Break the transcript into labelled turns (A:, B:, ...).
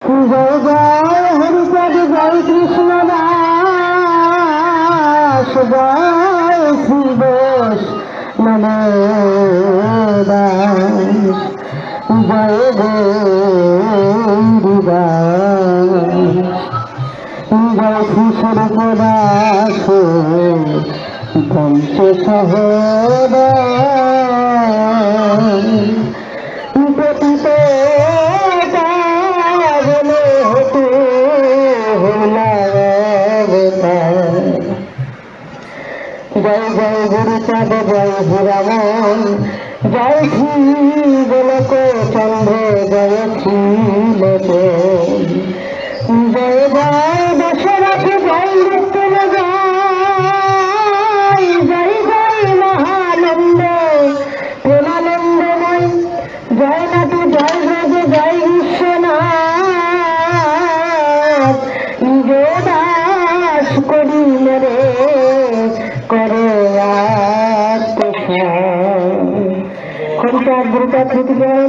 A: জয় জয় হরিপদ জয় কৃষ্ণ দাস জয় শ্রী বোস নমদাস জয় গৌরীদাস জয় শ্রী স্বরূপ দাস পঞ্চ সহদাস পতিত জয় জয় গুরুচাঁদ জয় হিরামন জয় শ্রী গোলক চন্দ্র জয় শ্রী লোচন জয় জয় দশরথ জয় মৃত্যুল জয় জয় জয় মহানন্দ প্রেমানন্দময় জয় নাটু জয় ব্রজ জয় বিশ্বনাথ নিজ দাস করি মরে করে আত্মসাৎ।